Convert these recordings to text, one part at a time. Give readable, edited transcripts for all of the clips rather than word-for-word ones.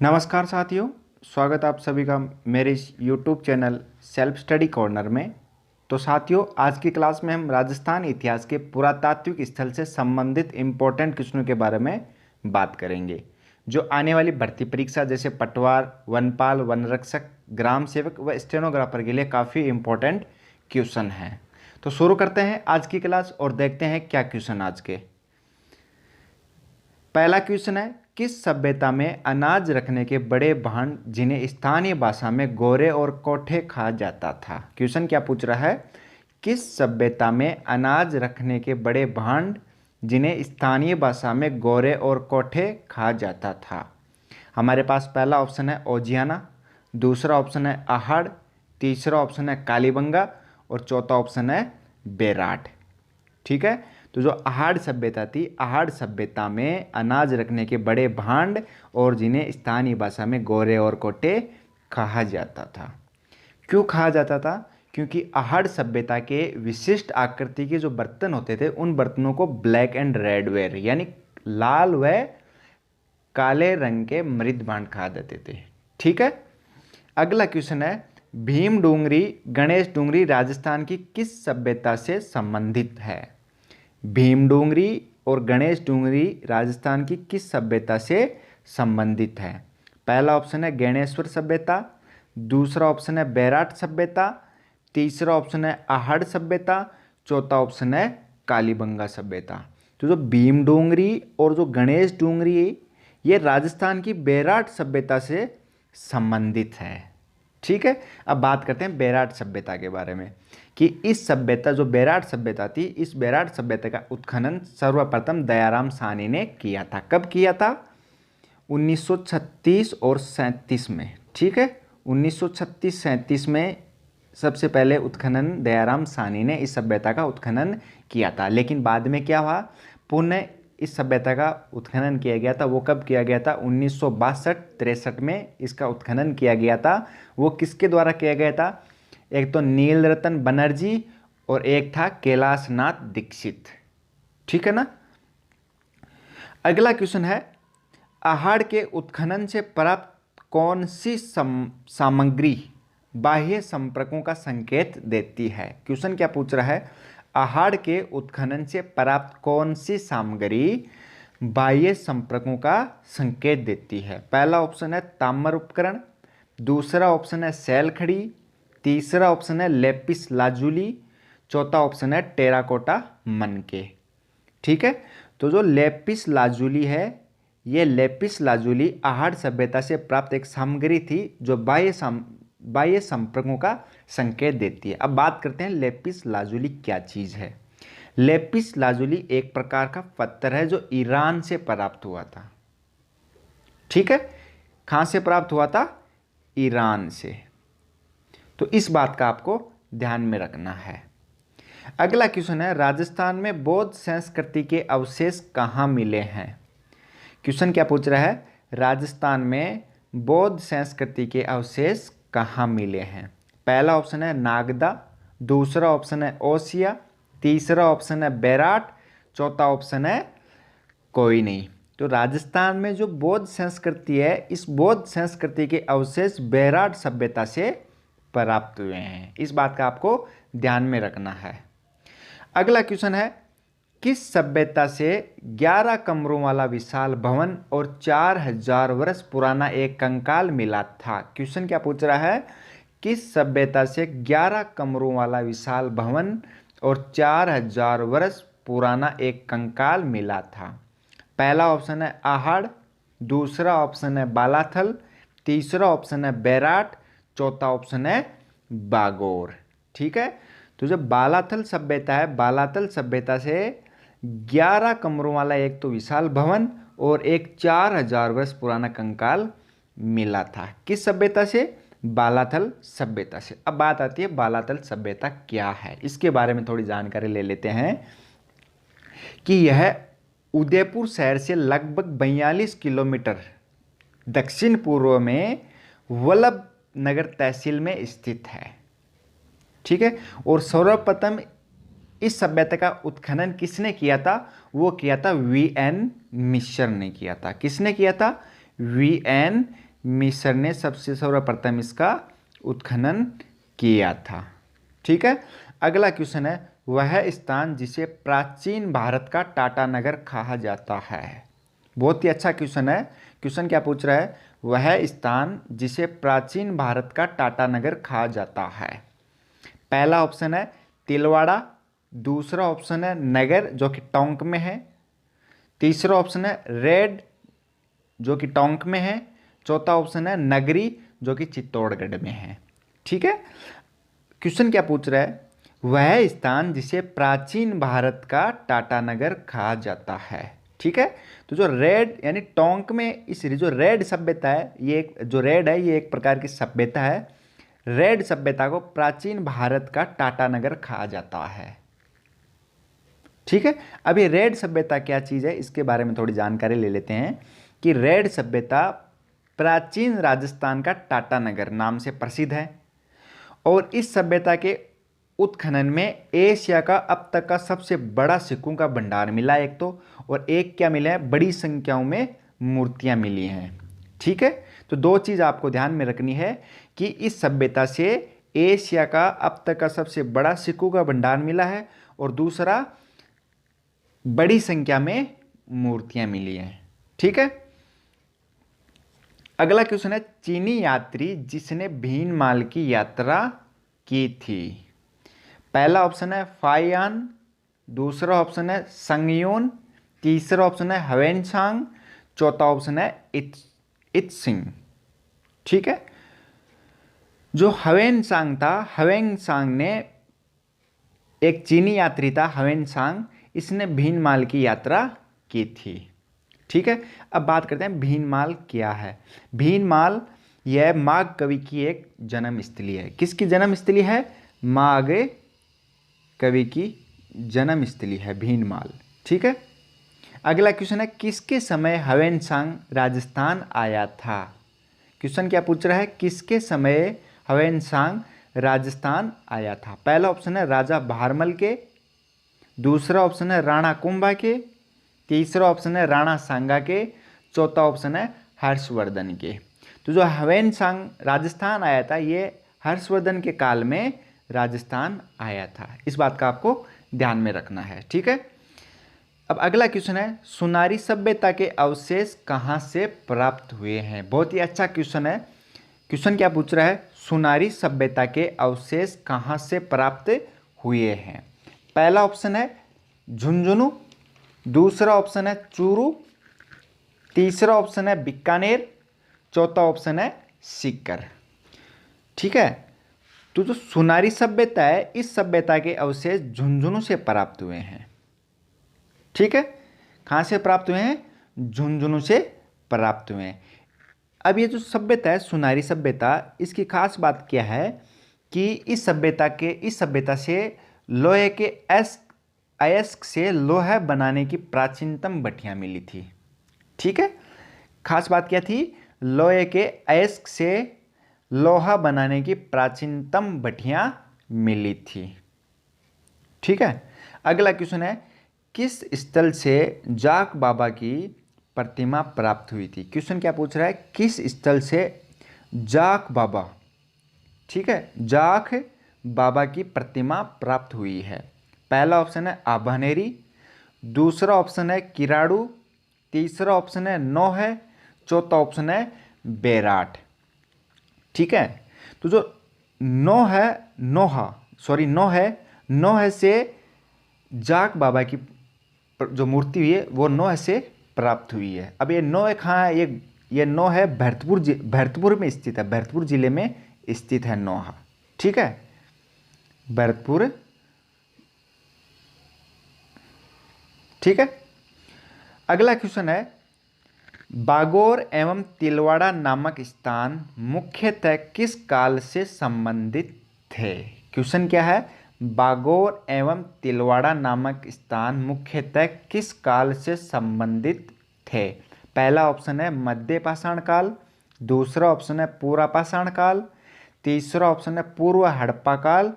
नमस्कार साथियों, स्वागत आप सभी का मेरे इस YouTube channel self study corner में। तो साथियों, आज की क्लास में हम राजस्थान इतिहास के पुरातात्विक स्थल से संबंधित इम्पोर्टेंट क्वेश्चनों के बारे में बात करेंगे, जो आने वाली भर्ती परीक्षा जैसे पटवार, वनपाल, वनरक्षक, ग्राम सेवक व स्टेनोग्राफर के लिए काफ़ी इम्पोर्टेंट क्वेश्चन हैं। तो शुरू करते हैं आज की क्लास और देखते हैं क्या क्वेश्चन आज के। पहला क्वेश्चन है, किस सभ्यता में अनाज रखने के बड़े भांड जिन्हें स्थानीय भाषा में गोरे और कोठे कहा जाता था? क्वेश्चन क्या पूछ रहा है, किस सभ्यता में अनाज रखने के बड़े भांड जिन्हें स्थानीय भाषा में गोरे और कोठे कहा जाता था? हमारे पास पहला ऑप्शन है ओजियाना, दूसरा ऑप्शन है आहड़, तीसरा ऑप्शन है कालीबंगा और चौथा ऑप्शन है बेराट। ठीक है, तो जो आहड़ सभ्यता थी, आहड़ सभ्यता में अनाज रखने के बड़े भांड और जिन्हें स्थानीय भाषा में गोरे और कोटे कहा जाता था। क्यों कहा जाता था? क्योंकि आहड़ सभ्यता के विशिष्ट आकृति के जो बर्तन होते थे, उन बर्तनों को ब्लैक एंड रेड वेयर यानी लाल व काले रंग के मृद भांड कहा जाते थे। ठीक है, अगला क्वेश्चन है, भीम डूंगरी, गणेश डूंगरी राजस्थान की किस सभ्यता से संबंधित है? भीम डूंगरी और गणेश डूंगरी राजस्थान की किस सभ्यता से संबंधित है? पहला ऑप्शन है गणेश्वर सभ्यता, दूसरा ऑप्शन है बेराट सभ्यता, तीसरा ऑप्शन है आहड़ सभ्यता, चौथा ऑप्शन है कालीबंगा सभ्यता। तो जो भीम डूंगरी और जो गणेश डूंगरी, ये राजस्थान की बेराट सभ्यता से संबंधित है। ठीक है, अब बात करते हैं बेराट सभ्यता के बारे में कि इस सभ्यता, जो बेराट सभ्यता थी, इस बेराट सभ्यता का उत्खनन सर्वप्रथम दयाराम साहनी ने किया था। कब किया था? 1936 और 37 में। ठीक है, 1936-37 में सबसे पहले उत्खनन दयाराम साहनी ने इस सभ्यता का उत्खनन किया था। लेकिन बाद में क्या हुआ, पुनः इस सभ्यता का उत्खनन किया गया था। वो कब किया गया था? 1962-63 में इसका उत्खनन किया गया था। वो किसके द्वारा किया गया था? एक तो नील रतन बनर्जी और एक था कैलाश नाथ दीक्षित। ठीक है ना। अगला क्वेश्चन है, आहड़ के उत्खनन से प्राप्त कौन सी सामग्री बाह्य संपर्कों का संकेत देती है? क्वेश्चन क्या पूछ रहा है, आहड़ के उत्खनन से प्राप्त कौन सी सामग्री बाह्य संपर्कों का संकेत देती है? पहला ऑप्शन है ताम्र उपकरण, दूसरा ऑप्शन है सैल खड़ी, तीसरा ऑप्शन है लेपिस लाजुली, चौथा ऑप्शन है टेराकोटा मनके। ठीक है, तो जो लेपिस लाजुली है, ये लेपिस लाजुली आहड़ सभ्यता से प्राप्त एक सामग्री थी जो बाह्य संपर्कों का संकेत देती है। अब बात करते हैं लेपिस लाजुली क्या चीज़ है। लेपिस लाजुली एक प्रकार का पत्थर है जो ईरान से प्राप्त हुआ था। ठीक है, कहाँ से प्राप्त हुआ था? ईरान से। तो इस बात का आपको ध्यान में रखना है। अगला क्वेश्चन है, राजस्थान में बौद्ध संस्कृति के अवशेष कहाँ मिले हैं? क्वेश्चन क्या पूछ रहा है, राजस्थान में बौद्ध संस्कृति के अवशेष कहाँ मिले हैं? पहला ऑप्शन है नागदा, दूसरा ऑप्शन है ओसिया, तीसरा ऑप्शन है बेराट, चौथा ऑप्शन है कोई नहीं। तो राजस्थान में जो बौद्ध संस्कृति है, इस बौद्ध संस्कृति के अवशेष बेराट सभ्यता से प्राप्त हुए हैं। इस बात का आपको ध्यान में रखना है। अगला क्वेश्चन है, किस सभ्यता से 11 कमरों वाला विशाल भवन और 4000 वर्ष पुराना एक कंकाल मिला था? क्वेश्चन क्या पूछ रहा है, किस सभ्यता से 11 कमरों वाला विशाल भवन और 4000 वर्ष पुराना एक कंकाल मिला था? पहला ऑप्शन है आहड़, दूसरा ऑप्शन है बालाथल, तीसरा ऑप्शन है बेराट, चौथा ऑप्शन है बागोर। ठीक है, तो जो बालाथल सभ्यता है, बालाथल सभ्यता से 11 कमरों वाला एक तो विशाल भवन और एक 4000 वर्ष पुराना कंकाल मिला था। किस सभ्यता से? बालाथल सभ्यता से। अब बात आती है बालाथल सभ्यता क्या है, इसके बारे में थोड़ी जानकारी ले लेते हैं कि यह उदयपुर शहर से लगभग 42 किलोमीटर दक्षिण पूर्व में वल्लभ नगर तहसील में स्थित है। ठीक है, और सर्वप्रथम इस सभ्यता का उत्खनन किसने किया था? वो किया था वीएन मिश्र ने किया था। किसने किया था? वीएन मिस्र ने सबसे सर्वप्रथम इसका उत्खनन किया था। ठीक है, अगला क्वेश्चन है, वह स्थान जिसे प्राचीन भारत का टाटा नगर कहा जाता है। बहुत ही अच्छा क्वेश्चन है। क्वेश्चन क्या पूछ रहा है, वह स्थान जिसे प्राचीन भारत का टाटा नगर कहा जाता है। पहला ऑप्शन है तिलवाड़ा, दूसरा ऑप्शन है नगर जो कि टोंक में है, तीसरा ऑप्शन है रेड जो कि टोंक में है, चौथा ऑप्शन है नगरी जो कि चित्तौड़गढ़ में है। ठीक है, क्वेश्चन क्या पूछ रहा है, वह स्थान जिसे प्राचीन भारत का टाटा नगर कहा जाता है। ठीक है, तो जो रेड यानी टोंक में इस जो रेड सभ्यता है, ये एक जो रेड है ये एक प्रकार की सभ्यता है। रेड सभ्यता को प्राचीन भारत का टाटा नगर कहा जाता है। ठीक है, अब ये रेड सभ्यता क्या चीज़ है इसके बारे में थोड़ी जानकारी ले लेते हैं कि रेड सभ्यता प्राचीन राजस्थान का टाटा नगर नाम से प्रसिद्ध है और इस सभ्यता के उत्खनन में एशिया का अब तक का सबसे बड़ा सिक्कों का भंडार मिला एक तो, और एक क्या मिला है, बड़ी संख्याओं में मूर्तियां मिली हैं। ठीक है, तो दो चीज़ आपको ध्यान में रखनी है कि इस सभ्यता से एशिया का अब तक का सबसे बड़ा सिक्कों का भंडार मिला है और दूसरा बड़ी संख्या में मूर्तियां मिली हैं। ठीक है, अगला क्वेश्चन है, चीनी यात्री जिसने भीनमाल की यात्रा की थी। पहला ऑप्शन है फाइयान, दूसरा ऑप्शन है संगयून, तीसरा ऑप्शन है हवेनसांग, चौथा ऑप्शन है इत्सिंग। ठीक है, जो हवेनसांग था, हवेनसांग ने एक चीनी यात्री था हवेनसांग, इसने भीनमाल की यात्रा की थी। ठीक है, अब बात करते हैं भीनमाल क्या है। भीनमाल यह माघ कवि की एक जन्मस्थली है। किसकी जन्मस्थली है, माघ कवि की जन्मस्थली है भीनमाल। ठीक है, अगला क्वेश्चन है, किसके समय हवेनसांग राजस्थान आया था। क्वेश्चन क्या पूछ रहा है, किसके समय हवेनसांग राजस्थान आया था। पहला ऑप्शन है राजा भारमल के, दूसरा ऑप्शन है राणा कुंभा के, तीसरा ऑप्शन है राणा सांगा के, चौथा ऑप्शन है हर्षवर्धन के। तो जो हवेनसांग राजस्थान आया था ये हर्षवर्धन के काल में राजस्थान आया था, इस बात का आपको ध्यान में रखना है। ठीक है, अब अगला क्वेश्चन है, सुनारी सभ्यता के अवशेष कहाँ से प्राप्त हुए हैं। बहुत ही अच्छा क्वेश्चन है। क्वेश्चन क्या पूछ रहा है, सुनारी सभ्यता के अवशेष कहाँ से प्राप्त हुए हैं। पहला ऑप्शन है झुंझुनू, दूसरा ऑप्शन है चूरू, तीसरा ऑप्शन है बीकानेर, चौथा ऑप्शन है सीकर। ठीक है, तो जो सुनारी सभ्यता है इस सभ्यता के अवशेष झुंझुनू से प्राप्त हुए हैं। ठीक है, कहाँ से प्राप्त हुए हैं, झुंझुनू से प्राप्त हुए हैं। अब ये जो सभ्यता है सुनारी सभ्यता, इसकी खास बात क्या है कि इस सभ्यता से लोहे के अयस्क से लोहा बनाने की प्राचीनतम भट्टियां मिली थी। ठीक है, खास बात क्या थी, लोहे के अयस्क से लोहा बनाने की प्राचीनतम भट्टियां मिली थी। ठीक है, अगला क्वेश्चन है, किस स्थल से जाख बाबा की प्रतिमा प्राप्त हुई थी। क्वेश्चन क्या पूछ रहा है, किस स्थल से जाख बाबा, ठीक है, जाख बाबा की प्रतिमा प्राप्त हुई है। पहला ऑप्शन है आभानेरी, दूसरा ऑप्शन है किराड़ू, तीसरा ऑप्शन है नौह, चौथा ऑप्शन है बेराट। ठीक है, तो जो नौह से जाख बाबा की जो मूर्ति हुई है वो नौह से प्राप्त हुई है। अब ये नौह कहाँ है, ये नौह है भरतपुर में स्थित है, भरतपुर जिले में स्थित है नौह। ठीक है, भरतपुर। ठीक है, अगला क्वेश्चन है, बागोर एवं तिलवाड़ा नामक स्थान मुख्यतः किस काल से संबंधित थे। क्वेश्चन क्या है, बागोर एवं तिलवाड़ा नामक स्थान मुख्यतः किस काल से संबंधित थे। पहला ऑप्शन है मध्य पाषाण काल, दूसरा ऑप्शन है पूर्व पाषाण काल, तीसरा ऑप्शन है पूर्व हड़प्पा काल,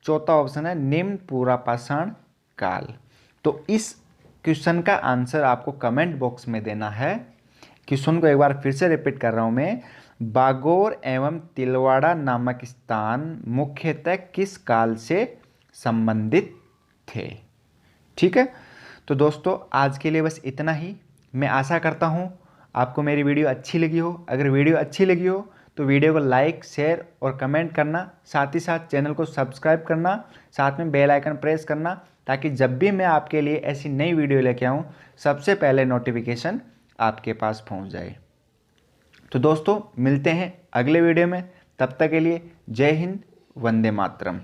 चौथा ऑप्शन है निम्न पूर्व पाषाण काल। तो इस क्वेश्चन का आंसर आपको कमेंट बॉक्स में देना है क्वेश्चन को एक बार फिर से रिपीट कर रहा हूँ मैं। बागोर एवं तिलवाड़ा नामक स्थान मुख्यतः किस काल से संबंधित थे? ठीक है, तो दोस्तों आज के लिए बस इतना ही। मैं आशा करता हूँ आपको मेरी वीडियो अच्छी लगी हो। अगर वीडियो अच्छी लगी हो तो वीडियो को लाइक, शेयर और कमेंट करना, साथ ही साथ चैनल को सब्सक्राइब करना, साथ में बेल आइकन प्रेस करना, ताकि जब भी मैं आपके लिए ऐसी नई वीडियो लेके आऊँ सबसे पहले नोटिफिकेशन आपके पास पहुँच जाए। तो दोस्तों मिलते हैं अगले वीडियो में, तब तक के लिए जय हिंद, वंदे मातरम।